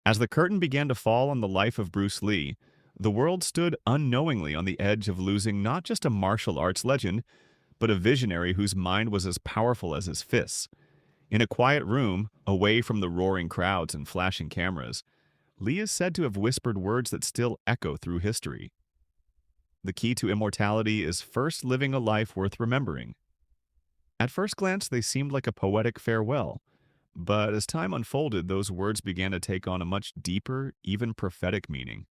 As the curtain began to fall on the life of Bruce Lee, the world stood unknowingly on the edge of losing not just a martial arts legend, but a visionary whose mind was as powerful as his fists. In a quiet room, away from the roaring crowds and flashing cameras, Lee is said to have whispered words that still echo through history. The key to immortality is first living a life worth remembering. At first glance, they seemed like a poetic farewell, but as time unfolded, those words began to take on a much deeper, even prophetic meaning.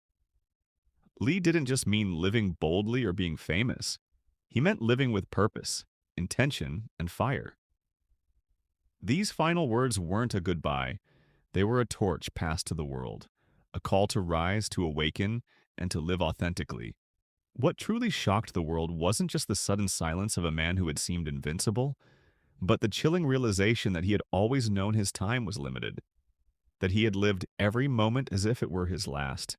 Lee didn't just mean living boldly or being famous. He meant living with purpose, intention, and fire. These final words weren't a goodbye. They were a torch passed to the world, a call to rise, to awaken, and to live authentically. What truly shocked the world wasn't just the sudden silence of a man who had seemed invincible, but the chilling realization that he had always known his time was limited, that he had lived every moment as if it were his last.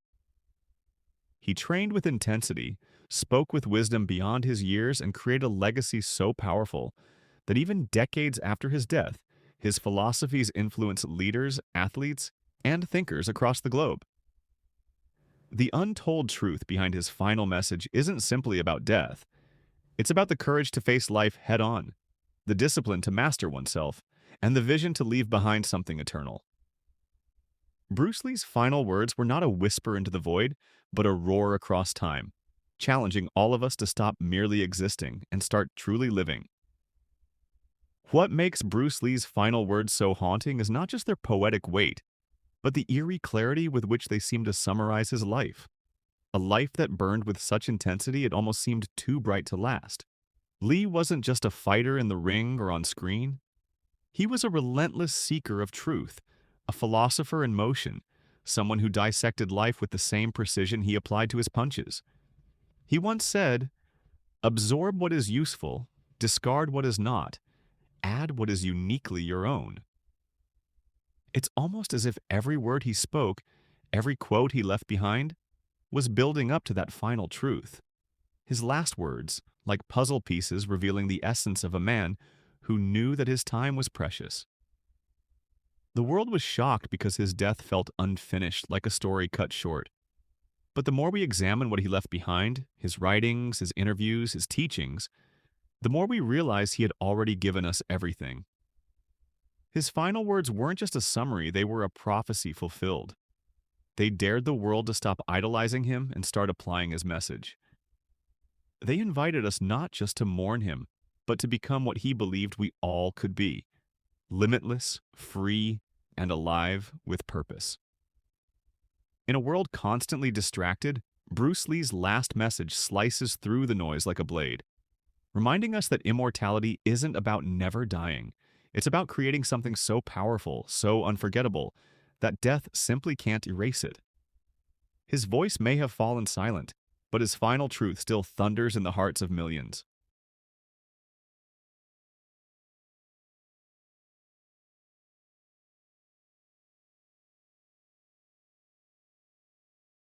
He trained with intensity, spoke with wisdom beyond his years, and created a legacy so powerful that even decades after his death, his philosophies influenced leaders, athletes, and thinkers across the globe. The untold truth behind his final message isn't simply about death. It's about the courage to face life head-on, the discipline to master oneself, and the vision to leave behind something eternal. Bruce Lee's final words were not a whisper into the void, but a roar across time, challenging all of us to stop merely existing and start truly living. What makes Bruce Lee's final words so haunting is not just their poetic weight, but the eerie clarity with which they seem to summarize his life. A life that burned with such intensity it almost seemed too bright to last. Lee wasn't just a fighter in the ring or on screen. He was a relentless seeker of truth, a philosopher in motion, someone who dissected life with the same precision he applied to his punches. He once said, "Absorb what is useful, discard what is not, add what is uniquely your own." It's almost as if every word he spoke, every quote he left behind, was building up to that final truth. His last words, like puzzle pieces revealing the essence of a man who knew that his time was precious. The world was shocked because his death felt unfinished, like a story cut short. But the more we examine what he left behind, his writings, his interviews, his teachings, the more we realize he had already given us everything. His final words weren't just a summary, they were a prophecy fulfilled. They dared the world to stop idolizing him and start applying his message. They invited us not just to mourn him, but to become what he believed we all could be: limitless, free, and alive with purpose. In a world constantly distracted, Bruce Lee's last message slices through the noise like a blade, reminding us that immortality isn't about never dying. It's about creating something so powerful, so unforgettable, that death simply can't erase it. His voice may have fallen silent, but his final truth still thunders in the hearts of millions.